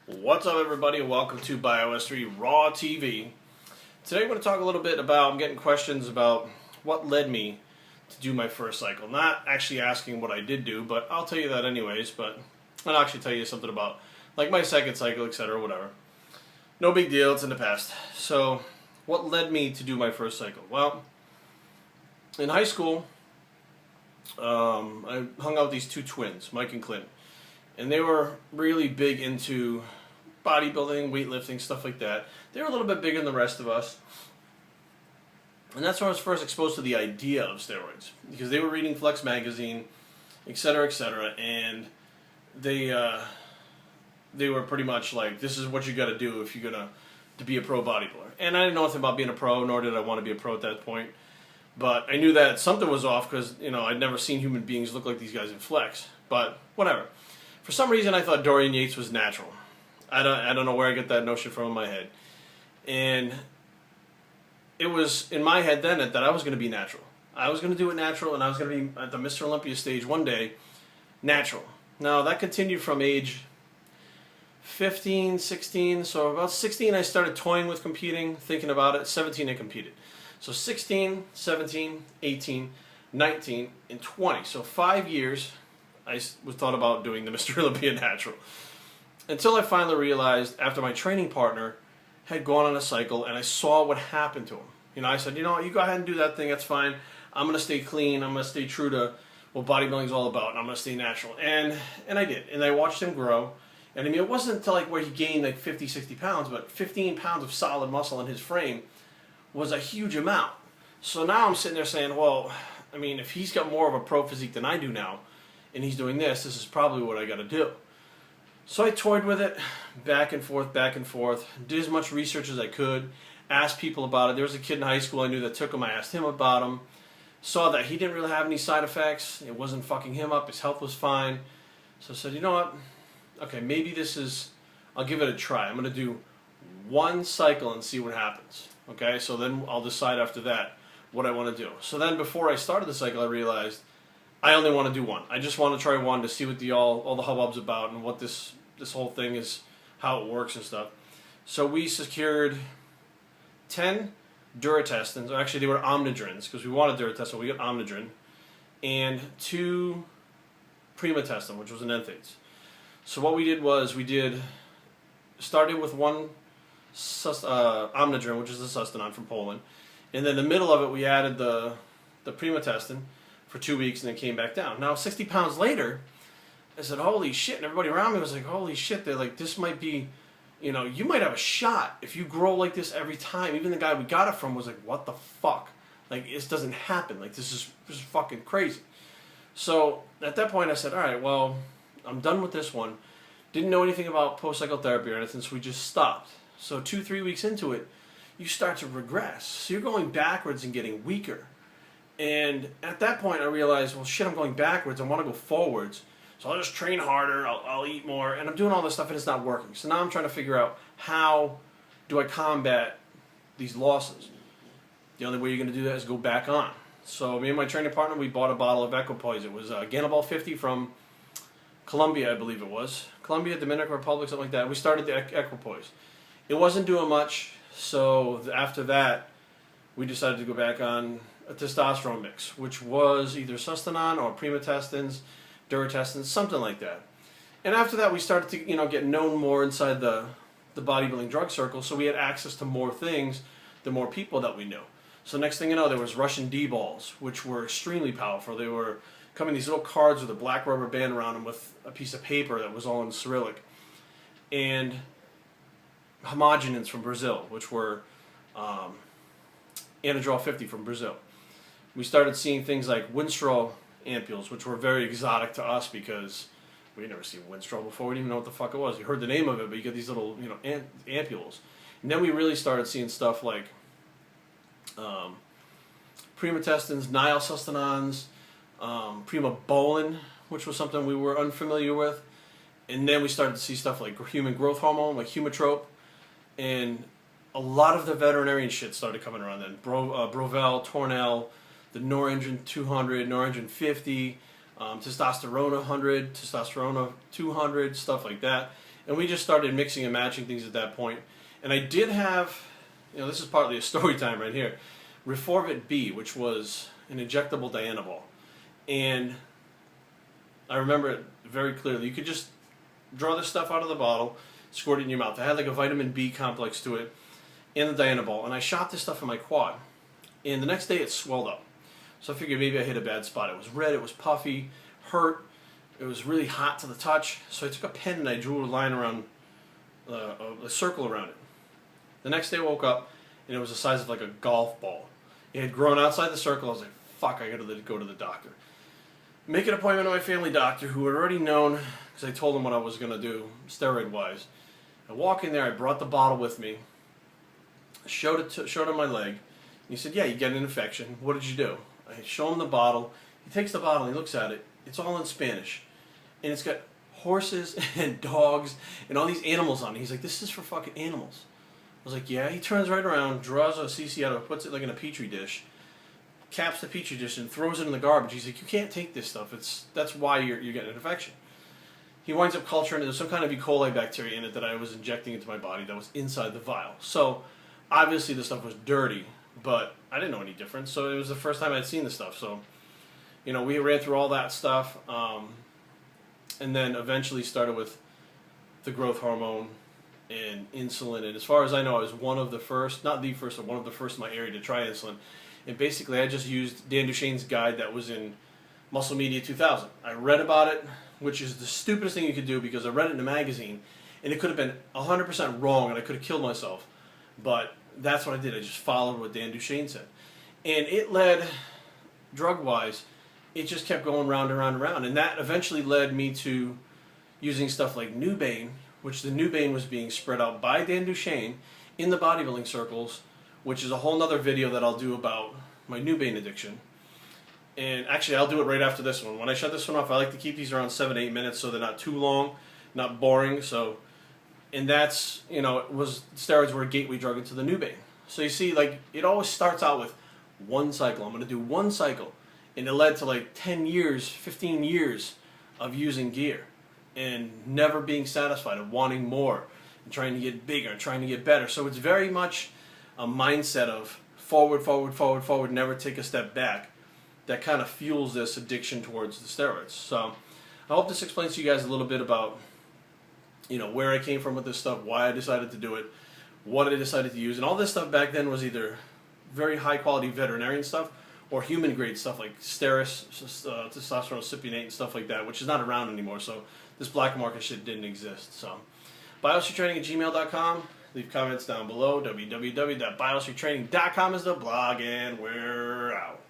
What's up, everybody, and welcome to BioS3 Raw TV. Today I'm going to talk a little bit about, I'm getting questions about what led me to do my first cycle. Not actually asking what I did do, but I'll tell you that anyways, but I'll actually tell you something about like my second cycle, etc., whatever. No big deal, it's in the past. So, what led me to do my first cycle? Well, in high school, I hung out with these two twins, Mike and Clint. And they were really big into bodybuilding, weightlifting, stuff like that. They were a little bit bigger than the rest of us. And that's when I was first exposed to the idea of steroids. Because they were reading Flex magazine, etc., etc. And they were pretty much like, this is what you got to do if you're going to be a pro bodybuilder. And I didn't know anything about being a pro, nor did I want to be a pro at that point. But I knew that something was off because, you know, I'd never seen human beings look like these guys in Flex. But whatever. For some reason, I thought Dorian Yates was natural. I don't know where I get that notion from in my head. And it was in my head then that I was going to be natural. I was going to do it natural, and I was going to be at the Mr. Olympia stage one day, natural. Now, that continued from age 15, 16. So about 16, I started toying with competing, thinking about it. 17, I competed. So 16, 17, 18, 19, and 20. So 5 years. I was thought about doing the Mr. Olympia natural. Until I finally realized, after my training partner had gone on a cycle and I saw what happened to him. You know, I said, you know what, you go ahead and do that thing, that's fine. I'm going to stay clean, I'm going to stay true to what bodybuilding is all about, and I'm going to stay natural. And I did. And I watched him grow. And I mean, it wasn't until like where he gained like 50, 60 pounds, but 15 pounds of solid muscle in his frame was a huge amount. So now I'm sitting there saying, well, I mean, if he's got more of a pro physique than I do now, and he's doing this is probably what I got to do. So I toyed with it, back and forth, did as much research as I could, asked people about it. There was a kid in high school I knew that took him, I asked him about him, saw that he didn't really have any side effects, it wasn't fucking him up, his health was fine. So I said, you know what, okay, maybe I'll give it a try. I'm going to do one cycle and see what happens. Okay, so then I'll decide after that what I want to do. So then before I started the cycle, I realized I only want to do one. I just want to try one to see what all the hubbub's about and what this whole thing is, how it works and stuff. So we secured 10 Duratestins. Actually, they were Omnidrins because we wanted Duratestin, so we got Omnidrin. And 2 Primatestin, which was an Enthates. So what we did was started with one Omnidrin, which is the Sustanon from Poland. And then in the middle of it, we added the Primatestin for 2 weeks and then came back down. Now, 60 pounds later, I said, holy shit, and everybody around me was like, holy shit, they're like, this might be, you know, you might have a shot if you grow like this every time. Even the guy we got it from was like, what the fuck? Like, this doesn't happen. Like, this is fucking crazy. So, at that point, I said, all right, well, I'm done with this one. Didn't know anything about post-cycle therapy or anything, so we just stopped. So, 2-3 weeks into it, you start to regress. So, you're going backwards and getting weaker. And at that point, I realized, well, shit, I'm going backwards. I want to go forwards. So I'll just train harder. I'll eat more. And I'm doing all this stuff, and it's not working. So now I'm trying to figure out how do I combat these losses. The only way you're going to do that is go back on. So me and my training partner, we bought a bottle of Equipoise. It was Ganabol 50 from Colombia, I believe it was. Colombia, Dominican Republic, something like that. We started the Equipoise. It wasn't doing much. So after that, we decided to go back on a testosterone mix, which was either Sustanon or Primatestins, Duratestins, something like that. And after that, we started to, you know, get known more inside the bodybuilding drug circle, so we had access to more things, the more people that we knew. So next thing you know, there was Russian D-balls, which were extremely powerful. They were coming these little cards with a black rubber band around them with a piece of paper that was all in Cyrillic. And homogenins from Brazil, which were Anadrol 50 from Brazil. We started seeing things like Winstrol ampules, which were very exotic to us because we had never seen Winstrol before. We didn't even know what the fuck it was. You heard the name of it, but you get these little, you know, ampules. And then we really started seeing stuff like Primatestins, Nylsustanons, Primobolan, which was something we were unfamiliar with. And then we started to see stuff like human growth hormone, like Humatrope, and a lot of the veterinarian shit started coming around then. Brovel, Tornell, the Norengine 200, Norengine 50, testosterone 100, testosterone 200, stuff like that. And we just started mixing and matching things at that point. And I did have, this is partly a story time right here, Reforvit B, which was an injectable Dianabol. And I remember it very clearly. You could just draw this stuff out of the bottle, squirt it in your mouth. It had like a vitamin B complex to it and the Dianabol. And I shot this stuff in my quad. And the next day it swelled up. So I figured maybe I hit a bad spot. It was red, it was puffy, hurt. It was really hot to the touch. So I took a pen and I drew a line around, a circle around it. The next day I woke up and it was the size of like a golf ball. It had grown outside the circle. I was like, fuck, I gotta go to the doctor. Make an appointment with my family doctor, who had already known, because I told him what I was going to do, steroid-wise. I walk in there, I brought the bottle with me, showed him my leg, and he said, yeah, you get an infection. What did you do? I show him the bottle. He takes the bottle and he looks at it. It's all in Spanish. And it's got horses and dogs and all these animals on it. He's like, this is for fucking animals. I was like, yeah. He turns right around, draws a CC out of it, puts it like in a petri dish, caps the petri dish and throws it in the garbage. He's like, you can't take this stuff. That's why you're getting an infection. He winds up culturing it. There's some kind of E. coli bacteria in it that I was injecting into my body that was inside the vial. So obviously the stuff was dirty, but I didn't know any difference. So it was the first time I'd seen the stuff. So, we ran through all that stuff, and then eventually started with the growth hormone and insulin. And as far as I know, I was one of the first, not the first, but one of the first in my area to try insulin. And basically, I just used Dan Duchesne's guide that was in Muscle Media 2000. I read about it, which is the stupidest thing you could do, because I read it in a magazine, and it could have been 100% wrong, and I could have killed myself. But that's what I did. I just followed what Dan Duchesne said. And it led, drug-wise, it just kept going round and round and round. And that eventually led me to using stuff like Nubane, which the Nubane was being spread out by Dan Duchesne in the bodybuilding circles, which is a whole nother video that I'll do about my Nubane addiction. And actually, I'll do it right after this one. When I shut this one off, I like to keep these around 7-8 minutes so they're not too long, not boring. So, and that's, steroids were a gateway drug into the Nubane. So you see, like, it always starts out with one cycle. I'm going to do one cycle. And it led to like 10 years, 15 years of using gear and never being satisfied, and wanting more, and trying to get bigger, and trying to get better. So it's very much a mindset of forward, forward, forward, forward, never take a step back, that kind of fuels this addiction towards the steroids. So I hope this explains to you guys a little bit about, where I came from with this stuff, why I decided to do it, what I decided to use. And all this stuff back then was either very high quality veterinarian stuff or human grade stuff like Steris, testosterone cypionate and stuff like that, which is not around anymore. So this black market shit didn't exist. So biostreettraining@gmail.com. Leave comments down below. www.biostreettraining.com is the blog, and we're out.